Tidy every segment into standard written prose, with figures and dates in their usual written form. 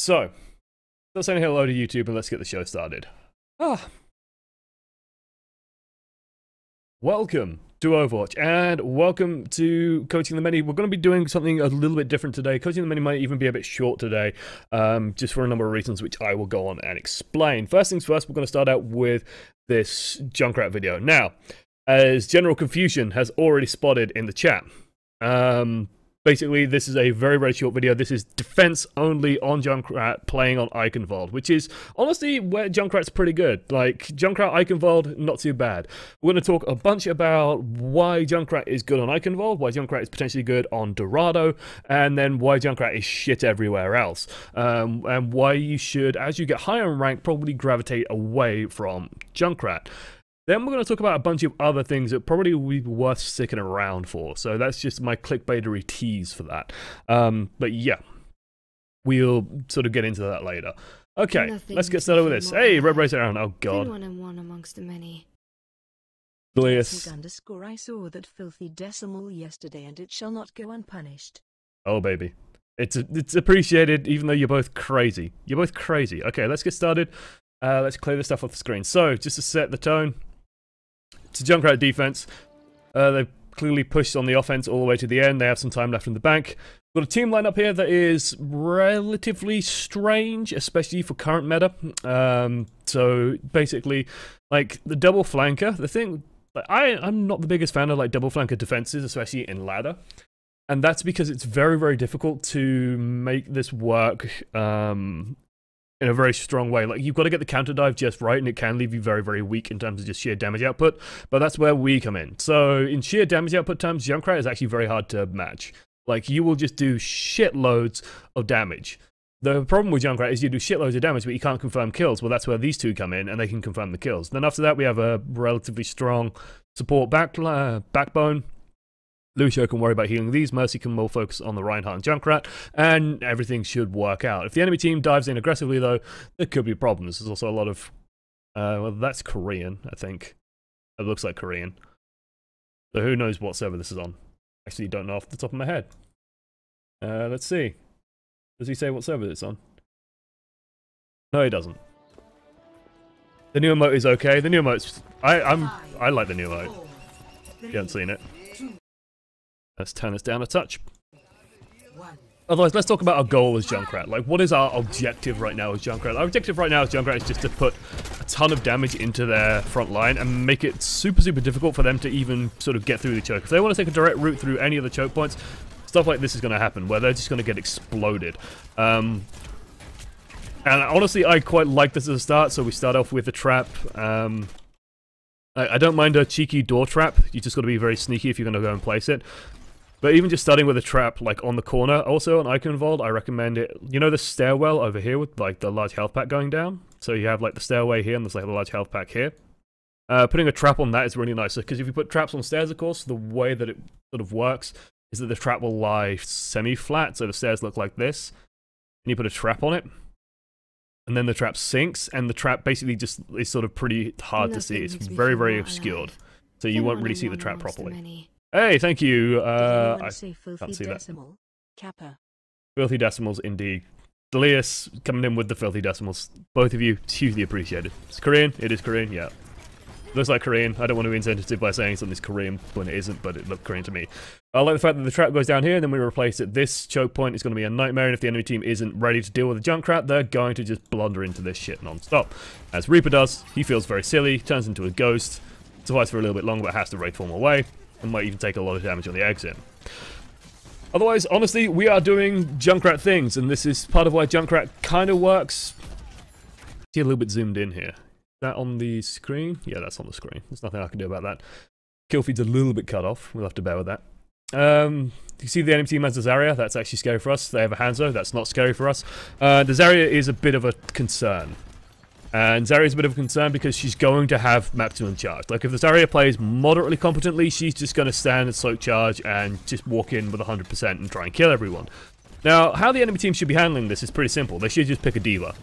So, let's say hello to YouTube and let's get the show started. Welcome to Overwatch and welcome to Coaching the Many. We're going to be doing something a little bit different today. Coaching the Many might even be a bit short today, just for a number of reasons which I will go on and explain. First things first, we're going to start out with this Junkrat video. Now, as General Confusion has already spotted in the chat, basically, this is a very, very short video. This is defense only on Junkrat playing on Eichenwald, which is honestly where Junkrat's pretty good. Like, Junkrat, Eichenwald, not too bad. We're going to talk a bunch about why Junkrat is good on Eichenwald, why Junkrat is potentially good on Dorado, and then why Junkrat is shit everywhere else. And why you should, as you get higher in rank, probably gravitate away from Junkrat. Then we're going to talk about a bunch of other things that probably will be worth sticking around for. So that's just my clickbaitery tease for that. But yeah, we'll sort of get into that later. Okay, let's get started with this. Hey, Red Racer Aaron. Oh god. One amongst the many. Bliss. I saw that filthy decimal yesterday, and it shall not go unpunished. Oh baby, it's appreciated, even though you're both crazy. You're both crazy. Okay, let's get started. Let's clear this stuff off the screen. So just to set the tone. It's a Junkrat defense. They've clearly pushed on the offense all the way to the end. They have some time left in the bank. We've got a team lineup here that is relatively strange, especially for current meta. So basically, like the double flanker, the thing, like, I'm not the biggest fan of like double flanker defenses, especially in ladder. And that's because it's very, very difficult to make this work in a very strong way. Like, you've got to get the counter dive just right, and it can leave you very, very weak in terms of just sheer damage output, but that's where we come in. So in sheer damage output terms, Junkrat is actually very hard to match. Like, you will just do shitloads of damage. The problem with Junkrat is you do shitloads of damage, but you can't confirm kills. Well, that's where these two come in, and they can confirm the kills. Then after that, we have a relatively strong support backbone. Lucio can worry about healing these, Mercy can more focus on the Reinhardt and Junkrat, and everything should work out. If the enemy team dives in aggressively, though, there could be problems. There's also a lot of... well, that's Korean, I think. It looks like Korean. So who knows what server this is on? Actually, don't know off the top of my head. Let's see. Does he say what server it's on? No, he doesn't. The new emote is okay. The new emote's... I like the new emote. You haven't seen it. Let's turn this down a touch. Otherwise, let's talk about our goal as Junkrat. Like, what is our objective right now as Junkrat? Our objective right now as Junkrat is just to put a ton of damage into their front line and make it super, super difficult for them to even sort of get through the choke. If they want to take a direct route through any of the choke points, stuff like this is going to happen, where they're just going to get exploded. And honestly, I quite like this as a start, so we start off with a trap. I don't mind a cheeky door trap. You just got to be very sneaky if you're going to go and place it. But even just starting with a trap, like, on the corner, also on Eichenwald, I recommend it. You know the stairwell over here with, like, the large health pack going down? So you have, like, the stairway here, and there's, like, the large health pack here. Putting a trap on that is really nice, because if you put traps on stairs, of course, the way that it sort of works is that the trap will lie semi-flat, so the stairs look like this. And you put a trap on it, and then the trap sinks, and the trap basically just is sort of pretty hard to see. It's very, very obscured, so you won't really see the trap properly. Hey, thank you. I can't see that. Kappa. Filthy decimals, indeed. Delius coming in with the filthy decimals. Both of you, it's hugely appreciated. It's Korean. It is Korean, yeah. Looks like Korean. I don't want to be insensitive by saying something's Korean when it isn't, but it looked Korean to me. I like the fact that the trap goes down here, and then we replace it. This choke point is going to be a nightmare, and if the enemy team isn't ready to deal with the Junkrat, they're going to just blunder into this shit non-stop. As Reaper does, he feels very silly, turns into a ghost, survives for a little bit longer, but has to Wraith form away, and might even take a lot of damage on the exit. Otherwise, honestly, we are doing Junkrat things, and this is part of why Junkrat kind of works. See a little bit zoomed in here. That on the screen? Yeah, that's on the screen. There's nothing I can do about that. Kill feed's a little bit cut off. We'll have to bear with that. You see the enemy team has the Zarya. That's actually scary for us. They have a Hanzo. That's not scary for us. The Zarya is a bit of a concern. And Zarya is a bit of a concern because she's going to have maximum charge. Like, if the Zarya plays moderately competently, she's just going to stand and soak charge and just walk in with 100% and try and kill everyone. Now, how the enemy team should be handling this is pretty simple. They should just pick a diva.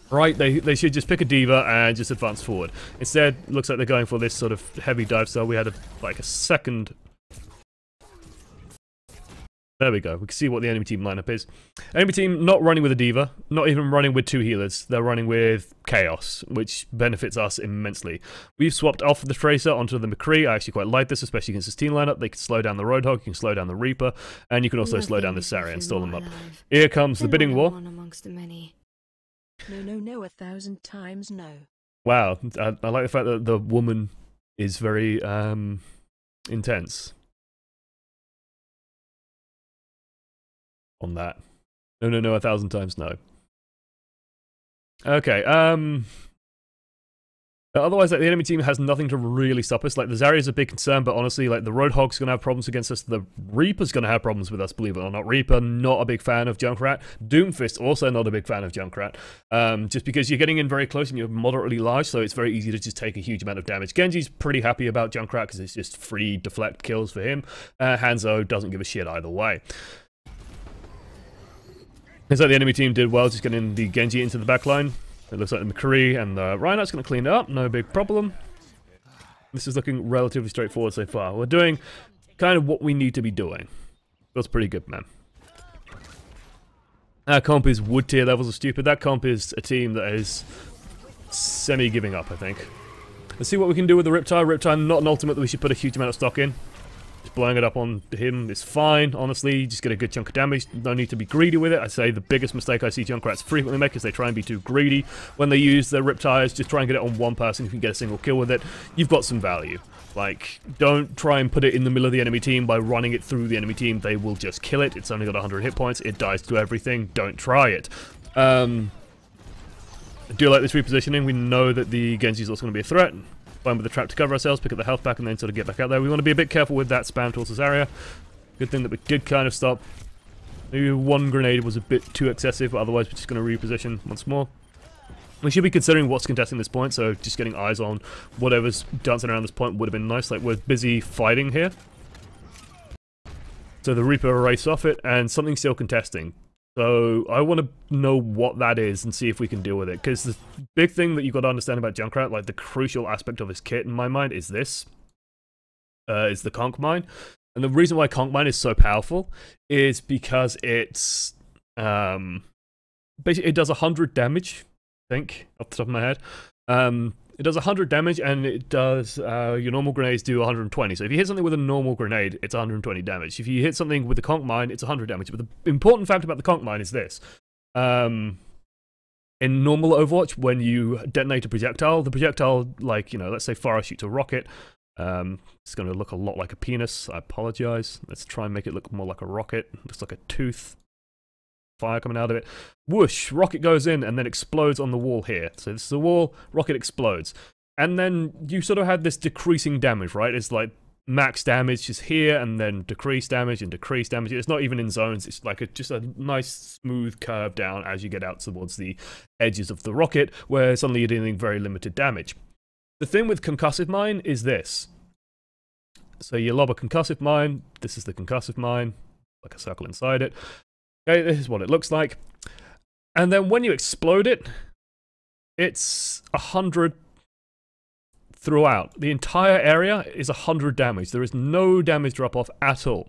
Right, they should just pick a diva and just advance forward. Instead, it looks like they're going for this sort of heavy dive style. We had like a second There we go. We can see what the enemy team lineup is. Enemy team not running with a diva, not even running with 2 healers. They're running with chaos, which benefits us immensely. We've swapped off the Tracer onto the McCree. I actually quite like this, especially against this team lineup. They can slow down the Roadhog, you can slow down the Reaper, and you can also slow down the Sarah and stall them up. Here comes the bidding war. No, 1,000 times no. Wow, I like the fact that the woman is very intense on that. No, 1,000 times no. Okay, otherwise, like, the enemy team has nothing to really stop us. Like, the Zarya is a big concern, but honestly, like, the Roadhog's gonna have problems against us. The Reaper's gonna have problems with us, believe it or not. Reaper, not a big fan of Junkrat. Doomfist, also not a big fan of Junkrat. Just because you're getting in very close and you're moderately large, so it's very easy to just take a huge amount of damage. Genji's pretty happy about Junkrat because it's just free deflect kills for him. Hanzo doesn't give a shit either way. Looks like the enemy team did well just getting the Genji into the backline. It looks like the McCree and the Reinhardt's going to clean it up, no big problem. This is looking relatively straightforward so far. We're doing kind of what we need to be doing. Feels pretty good, man. Our comp is wood tier levels are stupid. That comp is a team that is semi-giving up, I think. Let's see what we can do with the Riptide. Riptide, not an ultimate that we should put a huge amount of stock in. Just blowing it up on him is fine, honestly. You just get a good chunk of damage. No need to be greedy with it. I say the biggest mistake I see Junkrats frequently make is they try and be too greedy. When they use their Riptides, just try and get it on one person. If you can get a single kill with it, you've got some value. Like, don't try and put it in the middle of the enemy team by running it through the enemy team. They will just kill it. It's only got 100 hit points. It dies to everything. Don't try it. I do like this repositioning. We know that the Genji is also going to be a threat. Fine with the trap to cover ourselves, pick up the health back, and then sort of get back out there. We want to be a bit careful with that spam towards this area. Good thing that we did kind of stop. Maybe one grenade was a bit too excessive, but otherwise we're just going to reposition once more. We should be considering what's contesting this point, so just getting eyes on whatever's dancing around this point would have been nice. Like, we're busy fighting here. So the Reaper erased off it, and something's still contesting. So I want to know what that is and see if we can deal with it. Because the big thing that you've got to understand about Junkrat, like the crucial aspect of his kit in my mind, is this. Is the Conch Mine. And the reason why Conch Mine is so powerful is because it's... basically, it does 100 damage, I think, off the top of my head. It does 100 damage, and it does, your normal grenades do 120. So if you hit something with a normal grenade, it's 120 damage. If you hit something with the Conch Mine, it's 100 damage. But the important fact about the Conch Mine is this. In normal Overwatch, when you detonate a projectile, the projectile, like, you know, let's say fire shoots a rocket, it's going to look a lot like a penis. I apologize. Let's try and make it look more like a rocket. It looks like a tooth. Fire coming out of it. Whoosh! Rocket goes in and then explodes on the wall here. So this is the wall, rocket explodes. And then you sort of had this decreasing damage, right? It's like max damage is here and then decreased damage and decreased damage. It's not even in zones. It's like just a nice smooth curve down as you get out towards the edges of the rocket where suddenly you're dealing very limited damage. The thing with concussive mine is this. So you lob a concussive mine. This is the concussive mine. Like a circle inside it. Okay, this is what it looks like. And then when you explode it, it's 100 throughout. The entire area is 100 damage. There is no damage drop off at all.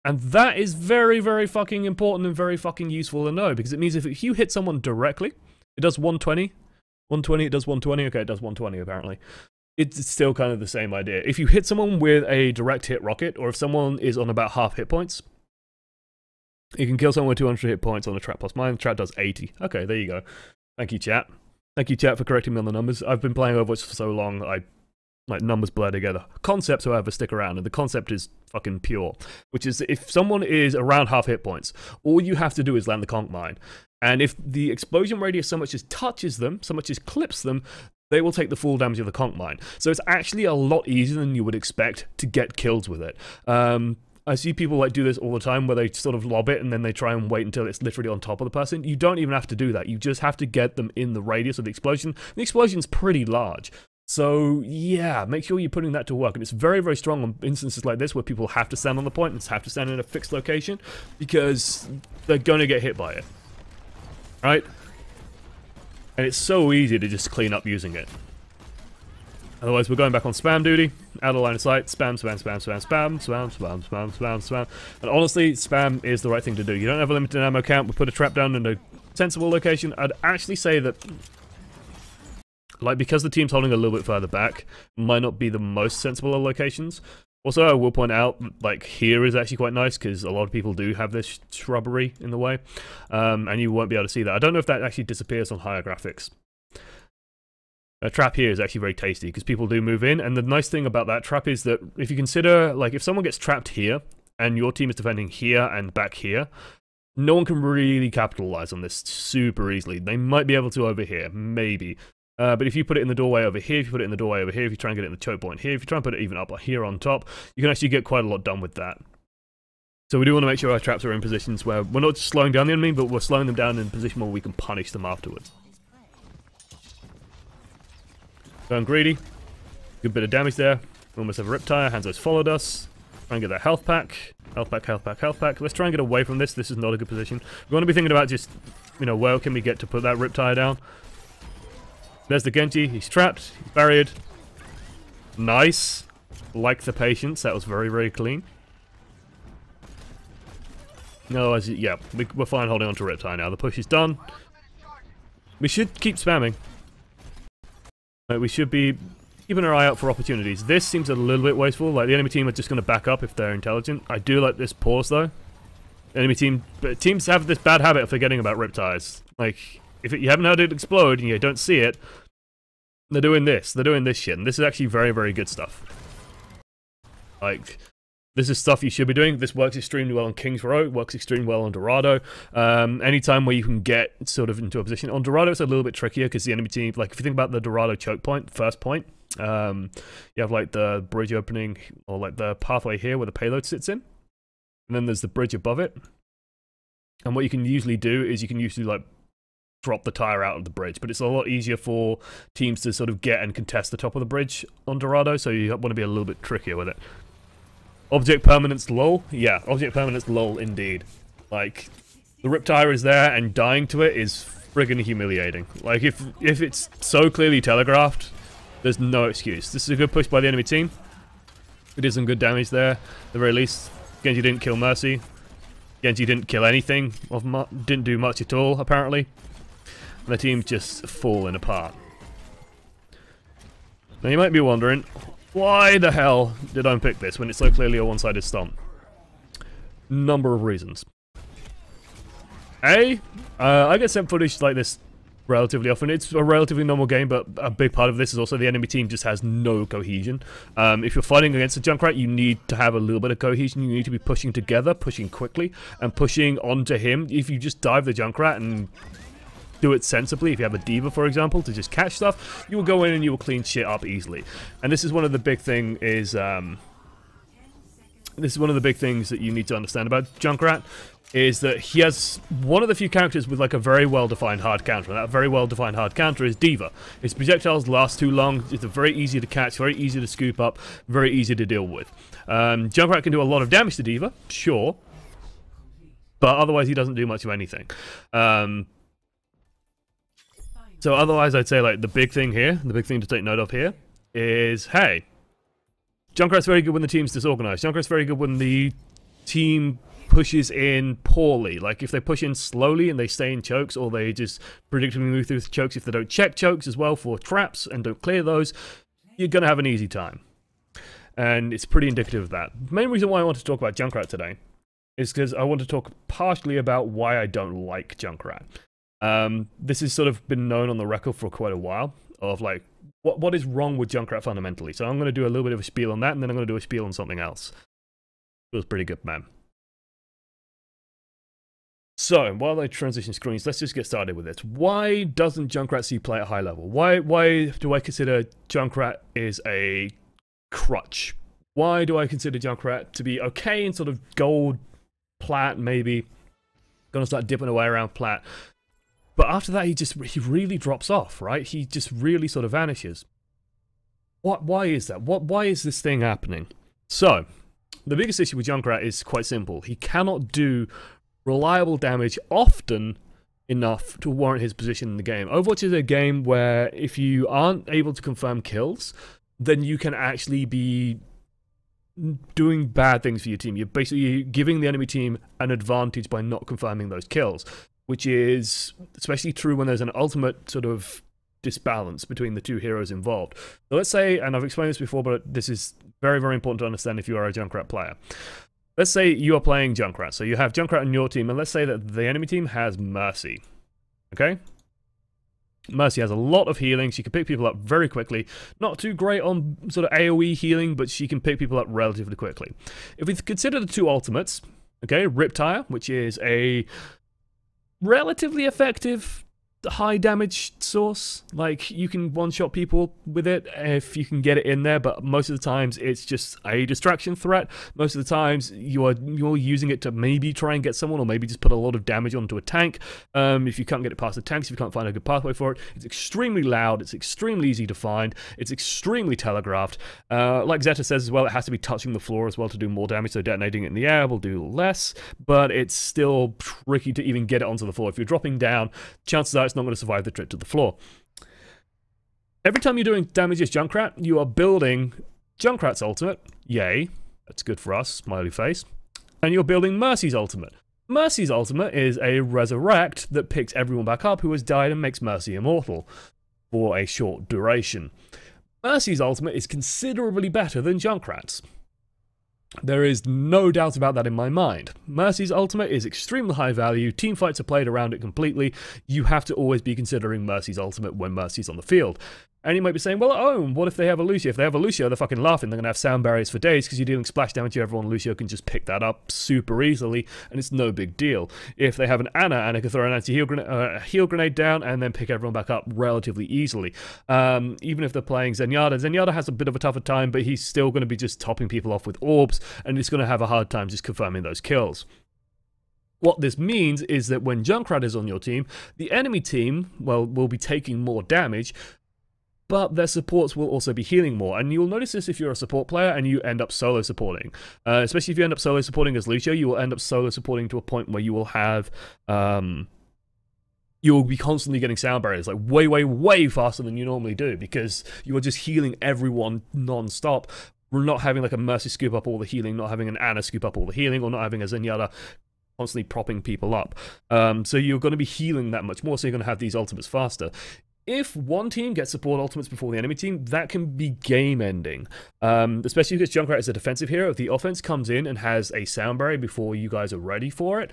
And that is very, very fucking important and very fucking useful to know, because it means if you hit someone directly, it does 120. 120, it does 120. Okay, it does 120 apparently. It's still kind of the same idea. If you hit someone with a direct hit rocket, or if someone is on about half hit points, you can kill someone with 200 hit points on a trap plus mine. The trap does 80. Okay, there you go. Thank you, chat. Thank you, chat, for correcting me on the numbers. I've been playing Overwatch for so long, like, numbers blur together. Concepts, however, stick around, and the concept is fucking pure. Which is, if someone is around half hit points, all you have to do is land the Conch Mine. And if the explosion radius so much as touches them, so much as clips them, they will take the full damage of the Conch Mine. So it's actually a lot easier than you would expect to get kills with it. I see people like do this all the time where they sort of lob it and then they try and wait until it's literally on top of the person. You don't even have to do that. You just have to get them in the radius of the explosion. The explosion's pretty large. So yeah, make sure you're putting that to work. And it's very, very strong on instances like this where people have to stand on the point and have to stand in a fixed location because they're going to get hit by it. Right? And it's so easy to just clean up using it. Otherwise, we're going back on spam duty. Out of line of sight. Spam, spam, spam, spam, spam, spam, spam, spam, spam, spam. And honestly, spam is the right thing to do. You don't have a limited ammo count. We put a trap down in a sensible location. I'd actually say that, like, because the team's holding a little bit further back, might not be the most sensible of locations. Also, I will point out, like, here is actually quite nice, because a lot of people do have this shrubbery in the way, and you won't be able to see that. I don't know if that actually disappears on higher graphics. A trap here is actually very tasty, because people do move in, and the nice thing about that trap is that if you consider, like, if someone gets trapped here, and your team is defending here and back here, no one can really capitalize on this super easily. They might be able to over here, maybe. But if you put it in the doorway over here, if you put it in the doorway over here, if you try and get it in the choke point here, if you try and put it even up here on top, you can actually get quite a lot done with that. So we do want to make sure our traps are in positions where we're not just slowing down the enemy, but we're slowing them down in a position where we can punish them afterwards. Going greedy. Good bit of damage there. We almost have a Riptire. Hanzo's followed us. Try and get that health pack. Health pack, health pack, health pack. Let's try and get away from this. This is not a good position. We want to be thinking about just, you know, where can we get to put that Riptire down. There's the Genji. He's trapped. He's buried. Nice. Like the patience. That was very, very clean. No, yeah, we're fine holding on to Riptire now. The push is done. We should keep spamming. We should be keeping our eye out for opportunities. This seems a little bit wasteful. Like, the enemy team are just going to back up if they're intelligent. I do like this pause, though. Enemy team... But teams have this bad habit of forgetting about Riptires. Like, if you haven't heard it explode and you don't see it, they're doing this. They're doing this shit. And this is actually very, very good stuff. Like... This is stuff you should be doing. This works extremely well on King's Row. It works extremely well on Dorado. Anytime where you can get sort of into a position. On Dorado, it's a little bit trickier because the enemy team, like if you think about the Dorado choke point, first point, you have like the bridge opening or like the pathway here where the payload sits in. And then there's the bridge above it. And what you can usually do is you can usually like drop the tire out of the bridge. But it's a lot easier for teams to sort of get and contest the top of the bridge on Dorado. So you want to be a little bit trickier with it. Object permanence lull? Yeah, object permanence lull indeed. Like, the Riptire is there and dying to it is friggin' humiliating. Like, if it's so clearly telegraphed, there's no excuse. This is a good push by the enemy team. We did some good damage there, at the very least. Genji didn't kill Mercy. Genji didn't kill anything, didn't do much at all, apparently. And the team's just falling apart. Now you might be wondering, why the hell did I pick this when it's so clearly a one-sided stomp? Number of reasons. I get sent footage like this relatively often. It's a relatively normal game, but a big part of this is also the enemy team just has no cohesion. If you're fighting against a Junkrat, you need to have a little bit of cohesion. You need to be pushing together, pushing quickly, and pushing onto him. If you just dive the Junkrat and do it sensibly, if you have a diva, for example, to just catch stuff, you will go in and you will clean shit up easily. And this is one of the big thing is, this is one of the big things that you need to understand about Junkrat, is that he has one of the few characters with like a very well-defined hard counter, and that very well-defined hard counter is Diva. His projectiles last too long, it's very easy to catch, very easy to scoop up, very easy to deal with. Junkrat can do a lot of damage to Diva, sure, but otherwise he doesn't do much of anything. So otherwise, I'd say, like, the big thing here, the big thing to take note of here, is, hey, Junkrat's very good when the team's disorganized. Junkrat's very good when the team pushes in poorly. Like, if they push in slowly and they stay in chokes, or they just predictably move through chokes, if they don't check chokes as well for traps and don't clear those, you're going to have an easy time. And it's pretty indicative of that. The main reason why I want to talk about Junkrat today is because I want to talk partially about why I don't like Junkrat. This has sort of been known on the record for quite a while, of like, what is wrong with Junkrat fundamentally. So I'm going to do a little bit of a spiel on that, and then I'm going to do a spiel on something else. Feels pretty good, man. So, while I transition screens, let's just get started with it. Why doesn't Junkrat see play at high level? Why do I consider Junkrat is a crutch? Why do I consider Junkrat to be okay in sort of gold, plat, maybe? Gonna start dipping away around plat. But after that, he really drops off, right? He just really sort of vanishes. Why is that? Why is this thing happening? So, the biggest issue with Junkrat is quite simple. He cannot do reliable damage often enough to warrant his position in the game. Overwatch is a game where if you aren't able to confirm kills, then you can actually be doing bad things for your team. You're basically giving the enemy team an advantage by not confirming those kills, which is especially true when there's an ultimate sort of disbalance between the two heroes involved. So let's say, and I've explained this before, but this is very, very important to understand if you are a Junkrat player. Let's say you are playing Junkrat, so you have Junkrat on your team, and let's say that the enemy team has Mercy, okay? Mercy has a lot of healing. She can pick people up very quickly. Not too great on sort of AoE healing, but she can pick people up relatively quickly. If we consider the two ultimates, okay, Riptire, which is a relatively effective high damage source, like you can one-shot people with it if you can get it in there, but most of the times it's just a distraction threat. Most of the times you're using it to maybe try and get someone, or maybe just put a lot of damage onto a tank. If you can't get it past the tanks, if you can't find a good pathway for it, it's extremely loud, it's extremely easy to find, it's extremely telegraphed. Like Zeta says as well, it has to be touching the floor as well to do more damage, so detonating it in the air will do less, but it's still tricky to even get it onto the floor. If you're dropping down, chances are it's not going to survive the trip to the floor. Every time you're doing damage as Junkrat, you are building Junkrat's ultimate. Yay, that's good for us, smiley face. And you're building Mercy's ultimate. Mercy's ultimate is a resurrect that picks everyone back up who has died and makes Mercy immortal for a short duration. Mercy's ultimate is considerably better than Junkrat's. There is no doubt about that in my mind. Mercy's ultimate is extremely high value, teamfights are played around it completely, you have to always be considering Mercy's ultimate when Mercy's on the field. And you might be saying, well, oh, what if they have a Lucio? If they have a Lucio, they're fucking laughing. They're going to have sound barriers for days because you're dealing splash damage to everyone. Lucio can just pick that up super easily, and it's no big deal. If they have an Anna can throw an anti-heal heal grenade down and then pick everyone back up relatively easily. Even if they're playing Zenyatta has a bit of a tougher time, but he's still going to be just topping people off with orbs, and he's going to have a hard time just confirming those kills. What this means is that when Junkrat is on your team, the enemy team, well, will be taking more damage, but their supports will also be healing more. And you'll notice this if you're a support player and you end up solo supporting. Especially if you end up solo supporting as Lucio, you will end up solo supporting to a point where you will have... you'll be constantly getting sound barriers, like way, way, way faster than you normally do, because you are just healing everyone non-stop. We're not having like a Mercy scoop up all the healing, not having an Anna scoop up all the healing, or not having a Zenyatta constantly propping people up. So you're going to be healing that much more, so you're going to have these ultimates faster. If one team gets support ultimates before the enemy team, that can be game-ending. Especially because Junkrat is a defensive hero. If the offense comes in and has a sound barrier before you guys are ready for it,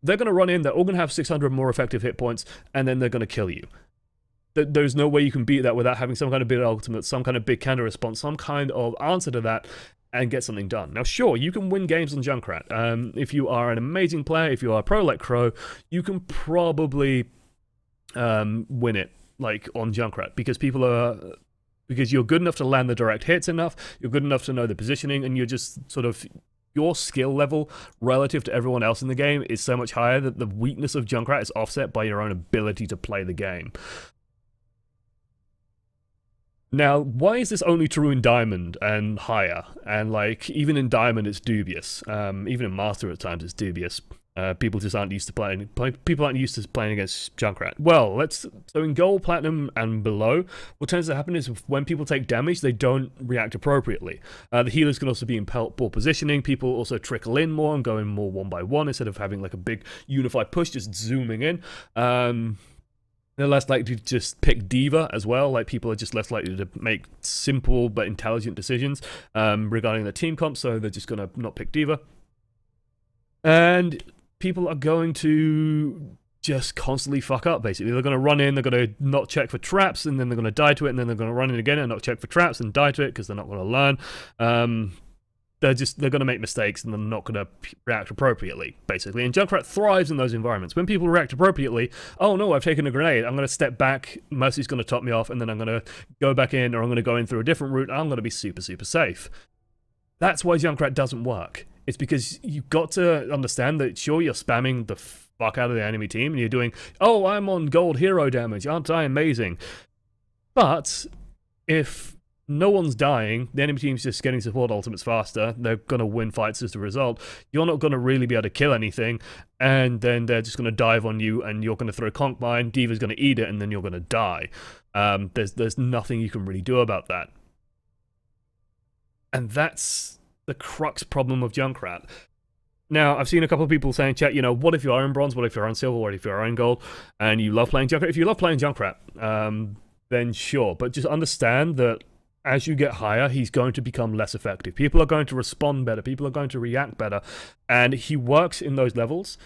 they're going to run in, they're all going to have 600 more effective hit points, and then they're going to kill you. There's no way you can beat that without having some kind of big ultimate, some kind of big counter response, some kind of answer to that, and get something done. Now, sure, you can win games on Junkrat. If you are an amazing player, if you are a pro like Crow, you can probably win it, like on Junkrat, because you're good enough to land the direct hits enough, you're good enough to know the positioning, and you're just sort of, your skill level relative to everyone else in the game is so much higher that the weakness of Junkrat is offset by your own ability to play the game. Now, why is this only true in Diamond and higher? And like, even in Diamond it's dubious. Even in Master at times it's dubious. People just aren't used to playing. People aren't used to playing against Junkrat. Well, so in Gold, Platinum, and below, what tends to happen is when people take damage, they don't react appropriately. The healers can also be in poor positioning. People also trickle in more and go in more one by one instead of having like a big unified push, just zooming in. They're less likely to just pick D.Va as well. Like, people are just less likely to make simple but intelligent decisions regarding their team comp, so they're just going to not pick D.Va. And people are going to just constantly fuck up, basically. They're going to run in, they're going to not check for traps, and then they're going to die to it, and then they're going to run in again and not check for traps and die to it because they're not going to learn. They're going to make mistakes and they're not going to react appropriately, basically. And Junkrat thrives in those environments. When people react appropriately, oh no, I've taken a grenade, I'm going to step back, Mercy's going to top me off, and then I'm going to go back in, or I'm going to go in through a different route, and I'm going to be super, super safe. That's why Junkrat doesn't work. It's because you've got to understand that, sure, you're spamming the fuck out of the enemy team, and you're doing, oh, I'm on gold hero damage, aren't I amazing? But if no one's dying, the enemy team's just getting support ultimates faster, they're going to win fights as a result, you're not going to really be able to kill anything, and then they're just going to dive on you, and you're going to throw conk mine, D.Va's going to eat it, and then you're going to die. There's nothing you can really do about that. And that's the crux problem of Junkrat. Now, I've seen a couple of people saying, chat, you know, what if you are in bronze, what if you're in silver, what if you're in gold, and you love playing Junkrat? If you love playing Junkrat, then sure, but just understand that as you get higher, he's going to become less effective. People are going to respond better, people are going to react better, and he works in those levels,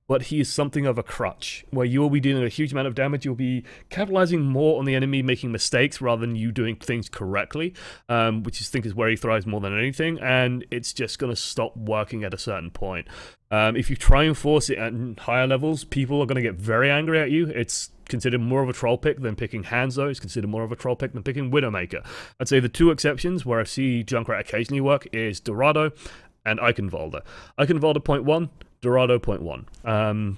but he is something of a crutch, where you will be dealing a huge amount of damage, you'll be capitalizing more on the enemy making mistakes rather than you doing things correctly, which I think is where he thrives more than anything, and it's just going to stop working at a certain point. If you try and force it at higher levels, people are going to get very angry at you. It's considered more of a troll pick than picking Hanzo. It's considered more of a troll pick than picking Widowmaker. I'd say the two exceptions where I see Junkrat occasionally work is Dorado and Eichenwalder. Eichenwalder 0.1, Dorado 0.1.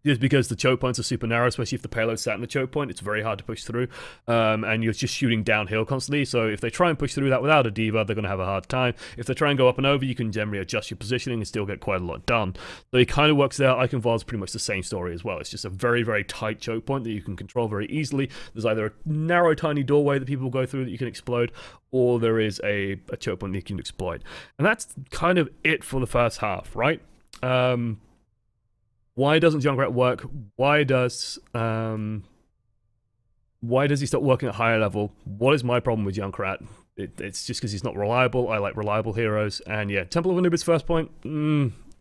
Just because the choke points are super narrow, especially if the payload's sat in the choke point, it's very hard to push through, and you're just shooting downhill constantly, so if they try and push through that without a diva, they're going to have a hard time. If they try and go up and over, you can generally adjust your positioning and still get quite a lot done. So it kind of works there. Eichenwald's pretty much the same story as well. It's just a very, very tight choke point that you can control very easily. There's either a narrow, tiny doorway that people go through that you can explode, or there is a choke point that you can exploit. And that's kind of it for the first half, right? Why doesn't Junkrat work? Why does he stop working at higher level? What is my problem with Junkrat? It's just because he's not reliable. I like reliable heroes. And yeah, Temple of Anubis first point,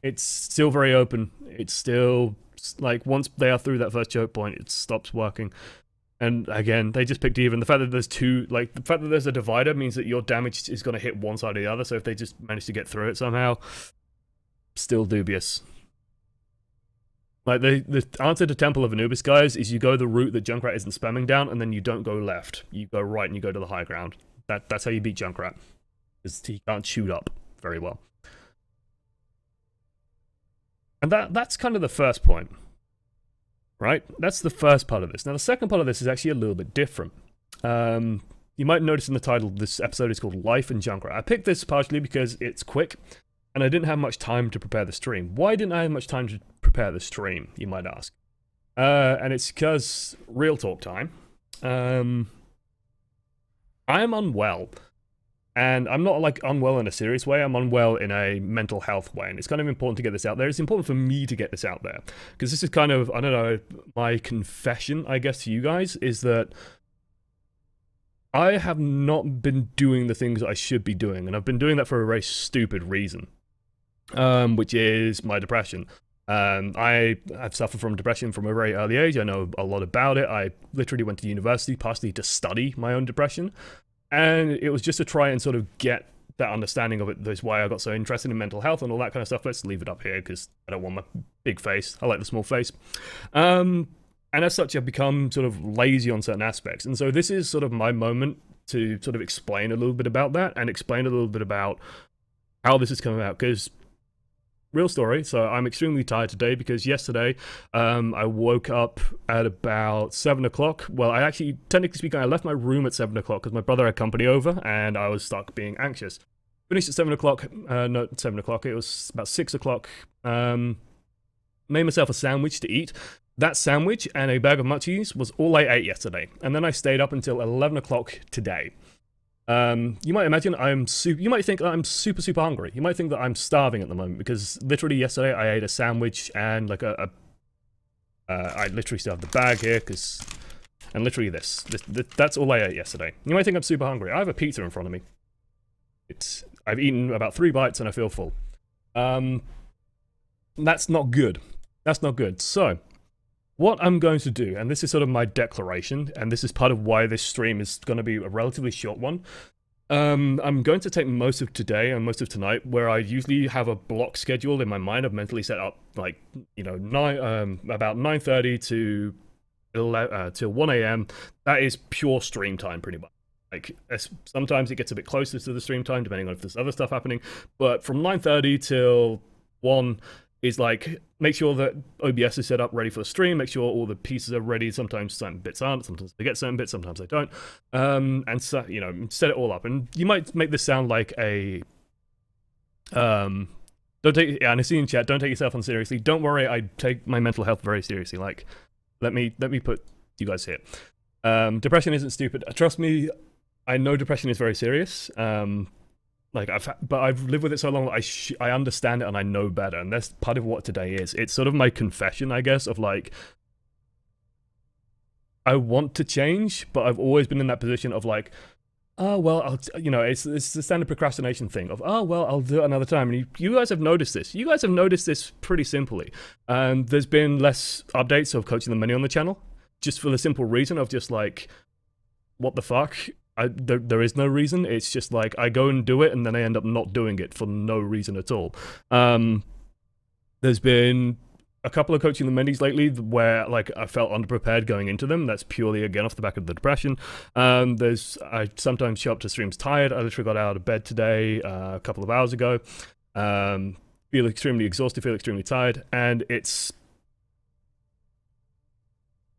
it's still very open. It's still, like, once they are through that first choke point, it stops working. And again, they just picked even. The fact that there's two, like, the fact that there's a divider means that your damage is going to hit one side or the other. So if they just manage to get through it somehow, still dubious. Like, the answer to Temple of Anubis, guys, is you go the route that Junkrat isn't spamming down, and then you don't go left. You go right and you go to the high ground. That's how you beat Junkrat. Because he can't shoot up very well. And that's kind of the first point. Right? That's the first part of this. Now, the second part of this is actually a little bit different. You might notice in the title, this episode is called Life in Junkrat. I picked this partially because it's quick, and I didn't have much time to prepare the stream. Why didn't I have much time to prepare the stream, you might ask? And it's because, real talk time, I am unwell. And I'm not, like, unwell in a serious way, I'm unwell in a mental health way, and it's kind of important to get this out there. It's important for me to get this out there, because this is kind of, I don't know, my confession, I guess, to you guys, is that I have not been doing the things I should be doing, and I've been doing that for a very stupid reason. Which is my depression. I've suffered from depression from a very early age. I know a lot about it. I literally went to university partially to study my own depression, and it was just to try and sort of get that understanding of it. That's why I got so interested in mental health and all that kind of stuff. Let's leave it up here because I don't want my big face. I like the small face. And as such, I've become sort of lazy on certain aspects. And so this is sort of my moment to sort of explain a little bit about that and explain a little bit about how this is coming out, because real story, so I'm extremely tired today because yesterday I woke up at about 7 o'clock. Well, I actually, technically speaking, I left my room at 7 o'clock because my brother had company over and I was stuck being anxious. Finished at 7 o'clock, no, 7 o'clock, it was about 6 o'clock. Made myself a sandwich to eat. That sandwich and a bag of munchies was all I ate yesterday. And then I stayed up until 11 o'clock today. You might imagine you might think that I'm super, super hungry. You might think that I'm starving at the moment because literally yesterday I ate a sandwich and like I literally still have the bag here and literally that's all I ate yesterday. You might think I'm super hungry. I have a pizza in front of me. I've eaten about 3 bites and I feel full. That's not good. That's not good. So, what I'm going to do, and this is sort of my declaration, and this is part of why this stream is going to be a relatively short one. I'm going to take most of today and most of tonight, where I usually have a block schedule in my mind. I've mentally set up, like, you know, about 9:30 to 1 a.m. That is pure stream time, pretty much. Like, sometimes it gets a bit closer to the stream time, depending on if there's other stuff happening. But from 9:30 till 1 is like, make sure that OBS is set up ready for the stream, make sure all the pieces are ready. Sometimes certain bits aren't, sometimes they get certain bits, sometimes they don't. And so, you know, set it all up. And you might make this sound like a don't take, yeah, and I see in chat, don't take yourself on seriously. Don't worry, I take my mental health very seriously. Like, let me put you guys here. Depression isn't stupid. Trust me, I know depression is very serious. Like but I've lived with it so long that I understand it and I know better, and that's part of what today is. It's sort of my confession, I guess, of like, I want to change, but I've always been in that position of like, oh well, it's the standard procrastination thing of, oh well, I'll do it another time. And you guys have noticed this. You guys have noticed this pretty simply. There's been less updates of Coaching the Many on the channel, just for the simple reason of just like, what the fuck. There is no reason. It's just like I go and do it, and then I end up not doing it for no reason at all. There's been a couple of Coaching the Menys lately where like I felt underprepared going into them. That's purely again off the back of the depression. I sometimes show up to streams tired. I literally got out of bed today a couple of hours ago. Feel extremely exhausted, feel extremely tired, and it's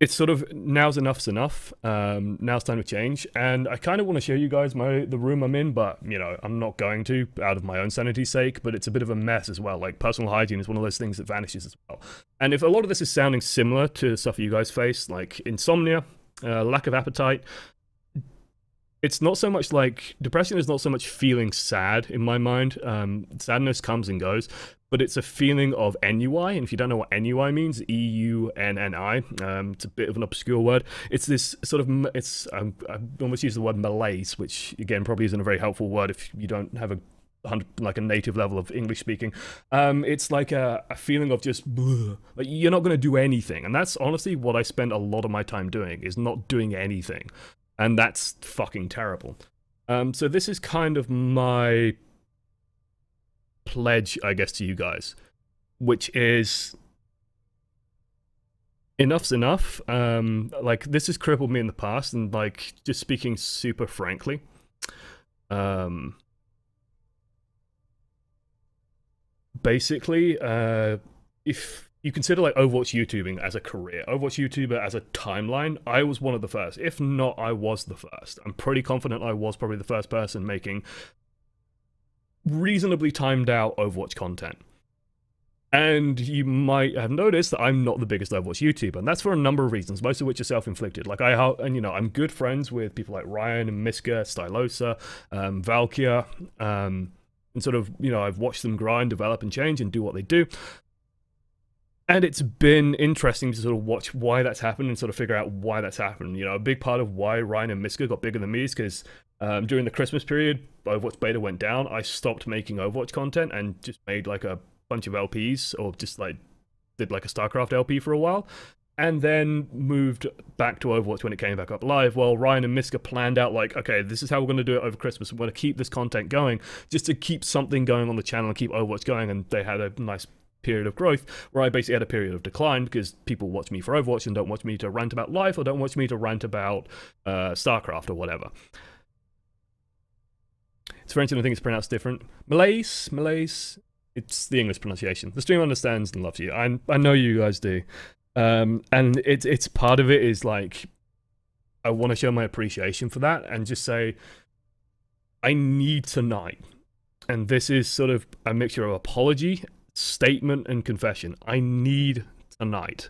sort of, now's enough's enough. Now's time to change, and I kind of want to show you guys the room I'm in, but you know, I'm not going to, out of my own sanity's sake. But it's a bit of a mess as well. Like, personal hygiene is one of those things that vanishes as well. And if a lot of this is sounding similar to stuff you guys face, like insomnia, lack of appetite, it's not so much like, depression is not so much feeling sad in my mind. Sadness comes and goes, but it's a feeling of ennui. And if you don't know what ennui means, E-U-N-N-I, it's a bit of an obscure word. It's this sort of, I almost use the word malaise, which again probably isn't a very helpful word if you don't have a native level of English speaking. It's like a feeling of just, like you're not going to do anything. And that's honestly what I spend a lot of my time doing, is not doing anything. And that's fucking terrible. So this is kind of my pledge, I guess, to you guys, which is, enough's enough. Like, this has crippled me in the past, and like, just speaking super frankly, basically, if you consider like Overwatch YouTubing as a career, Overwatch YouTuber as a timeline, I was one of the first. If not, I was the first. I'm pretty confident I was probably the first person making reasonably timed out Overwatch content. And you might have noticed that I'm not the biggest Overwatch YouTuber, and that's for a number of reasons, most of which are self-inflicted. Like, I'm good friends with people like Ryan and Miska, Stylosa, Valkyr, and sort of, I've watched them grind, develop, and change, and do what they do. And it's been interesting to sort of watch why that's happened and sort of figure out why that's happened. A big part of why Ryan and Miska got bigger than me is because during the Christmas period, Overwatch beta went down. I stopped making Overwatch content and just made like a bunch of LPs, or just like did like a StarCraft LP for a while, and then moved back to Overwatch when it came back up live. Well, Ryan and Miska planned out like, okay, this is how we're going to do it over Christmas. We're going to keep this content going just to keep something going on the channel and keep Overwatch going, and they had a nice period of growth where I basically had a period of decline because people watch me for Overwatch and don't watch me to rant about life, or don't watch me to rant about StarCraft or whatever. It's French and I think it's pronounced different. Malaise. It's the English pronunciation. The stream understands and loves you. I know you guys do. And it's part of it is like, I want to show my appreciation for that and just say, I need tonight. And this is sort of a mixture of apology, statement, and confession. I need tonight.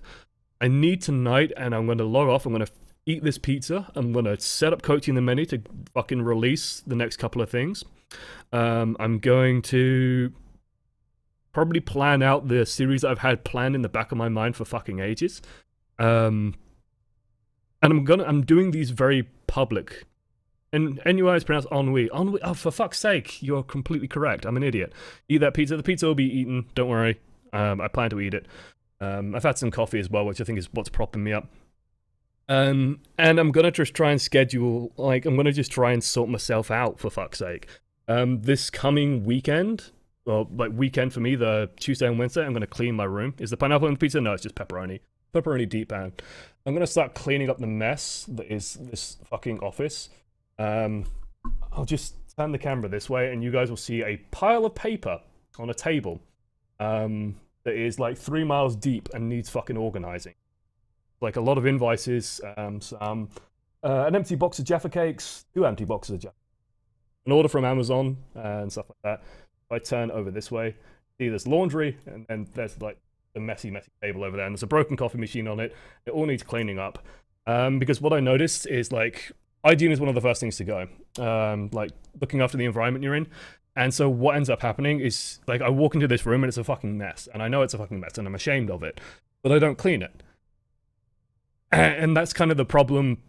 I need tonight, and I'm going to log off. I'm going to eat this pizza. I'm going to set up Coaching the Many to fucking release the next couple of things. I'm going to probably plan out the series that I've had planned in the back of my mind for fucking ages. And I'm doing these very public. And ennui is pronounced ennui. Ennui. Oh, for fuck's sake, you're completely correct. I'm an idiot. Eat that pizza. The pizza will be eaten. Don't worry. I plan to eat it. I've had some coffee as well, which I think is what's propping me up. And I'm gonna just try and schedule, like, I'm gonna just try and sort myself out, for fuck's sake. This coming weekend, well, like weekend for me, the Tuesday and Wednesday, I'm gonna clean my room. Is the pineapple on the pizza? No, it's just pepperoni. Pepperoni deep pan. I'm gonna start cleaning up the mess that is this fucking office. I'll just turn the camera this way and you guys will see a pile of paper on a table that is like 3 miles deep and needs fucking organizing. Like a lot of invoices, an empty box of Jaffa cakes, 2 empty boxes of Jaffa, an order from Amazon and stuff like that. If I turn over this way, see there's laundry, and then there's like the messy table over there, and there's a broken coffee machine on it. It all needs cleaning up. Because what I noticed is like, hygiene is one of the first things to go. Like looking after the environment you're in. And so what ends up happening is, like, I walk into this room and it's a fucking mess. And I know it's a fucking mess and I'm ashamed of it. But I don't clean it. And that's kind of the problem.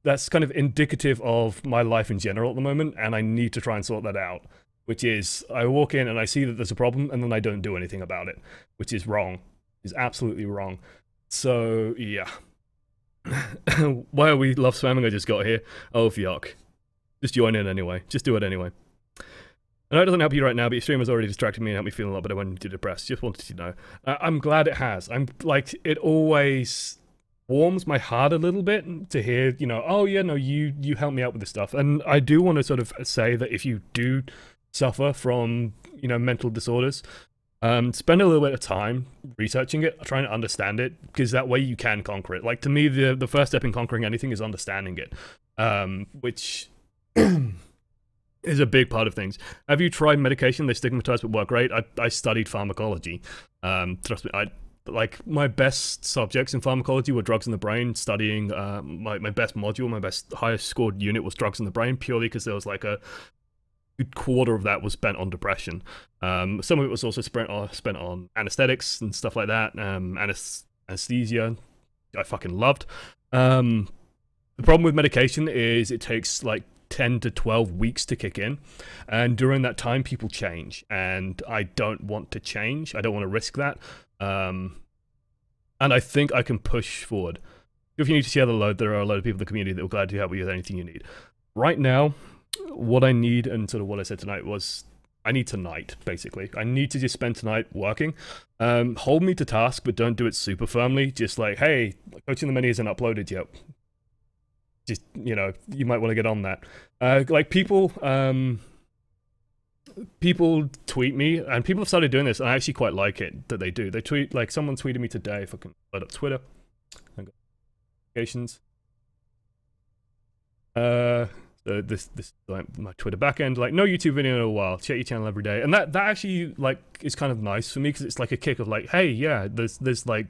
That's kind of indicative of my life in general at the moment. And I need to try and sort that out. Which is, I walk in and I see that there's a problem and then I don't do anything about it. Which is wrong. Is absolutely wrong. So, yeah. Why are we love spamming? I just got here. Oh, yuck. Just join in anyway. Just do it anyway. I know it doesn't help you right now, but your stream has already distracted me and helped me feel a lot better when you're depressed. Just wanted to know. I'm glad it has. I'm like, it always warms my heart a little bit to hear, you know, oh yeah, no, you help me out with this stuff. And I do want to sort of say that if you do suffer from, you know, mental disorders, spend a little bit of time researching it, trying to understand it, because that way you can conquer it. Like, to me, the first step in conquering anything is understanding it, which is a big part of things. Have you tried medication? They stigmatize but work great. I studied pharmacology. Trust me, like, my best subjects in pharmacology were drugs in the brain. Studying my best module, my best highest scored unit was drugs in the brain, purely because there was like a good quarter of that was spent on depression. Some of it was also spent on anesthetics and stuff like that. Anesthesia, I fucking loved. The problem with medication is it takes like 10 to 12 weeks to kick in, and during that time people change, and I don't want to change. I don't want to risk that. And I think I can push forward. If you need to share the load, there are a lot of people in the community that will glad to help you with anything you need. Right now, what I need, and sort of what I said tonight, was I need tonight, basically. I need to just spend tonight working. Hold me to task, but don't do it super firmly. Just like, hey, Coaching the Many isn't uploaded yet. Just, you know, you might want to get on that. Like, people tweet me, and people have started doing this, and I actually quite like it that they do. They tweet, like, someone tweeted me today, if I can load up Twitter. Notifications. So this is like my Twitter backend, like, no YouTube video in a while, check your channel every day. And that actually, like, is kind of nice for me, because it's like a kick of like, hey, yeah, there's like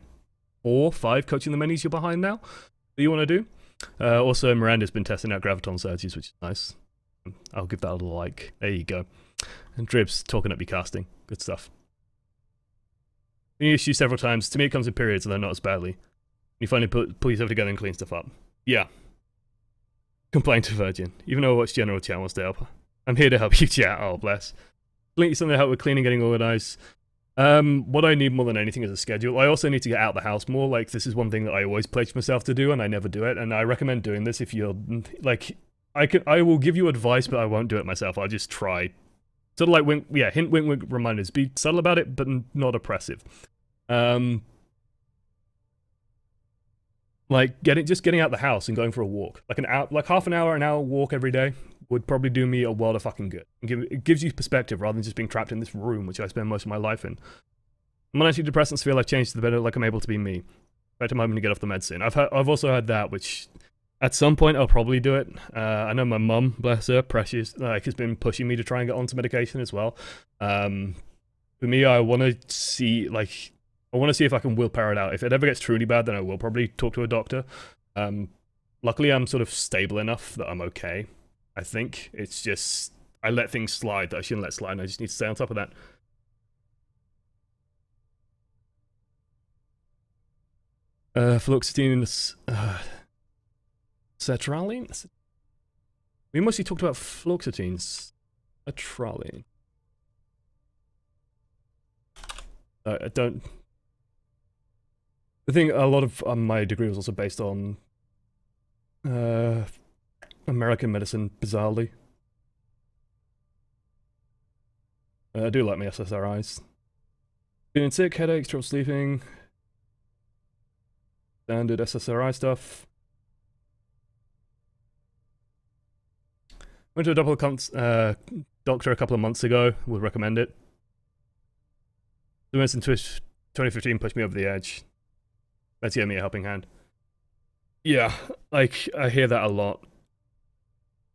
4 or 5 Coaching the Manys you're behind now that you want to do. Also, Miranda's been testing out graviton surges, which is nice. I'll give that a like. There you go. And Drib's talking up your casting. Good stuff. You issue several times. To me, it comes in periods, and they're not as badly. You finally pull yourself together and clean stuff up. Yeah. Complain to Virgin. Even though I watch General Chat wants to help. I'm here to help you, chat. Oh, bless. Link something to help with cleaning, getting organized. What I need more than anything is a schedule. I also need to get out of the house more. Like, this is one thing that I always pledge myself to do, and I never do it. And I recommend doing this if you're, like, I will give you advice, but I won't do it myself. I'll just try. Sort of like, wink, yeah, hint, wink, wink, reminders. Be subtle about it, but not oppressive. Like, just getting out the house and going for a walk. Like, half an hour walk every day would probably do me a world of fucking good. It gives you perspective rather than just being trapped in this room, which I spend most of my life in. When antidepressants feel I've changed to the better, like I'm able to be me. Better time to get off the meds soon. I've also had that, which at some point I'll probably do it. I know my mum, bless her, precious, like, has been pushing me to try and get onto medication as well. For me, I want to see, like, I want to see if I can willpower it out. If it ever gets truly bad, then I will probably talk to a doctor. Luckily, I'm sort of stable enough that I'm okay. I think it's just I let things slide that I shouldn't let slide, and I just need to stay on top of that. Fluoxetine, sertraline? We mostly talked about fluoxetine. Sertraline. I don't... I think a lot of my degree was also based on American medicine, bizarrely. I do like my SSRIs. Feeling sick, headaches, trouble sleeping. Standard SSRI stuff. Went to a doctor a couple of months ago. Would recommend it. The medicine twist 2015 pushed me over the edge. Let's give me a helping hand. Yeah, like, I hear that a lot.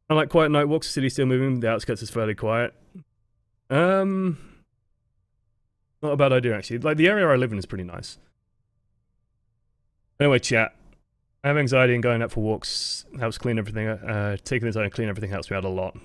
I like quiet night walks, the city's still moving, the outskirts is fairly quiet. Not a bad idea, actually. Like, the area I live in is pretty nice. Anyway, chat. I have anxiety, and going out for walks helps clean everything. Taking the time to clean everything helps me out a lot.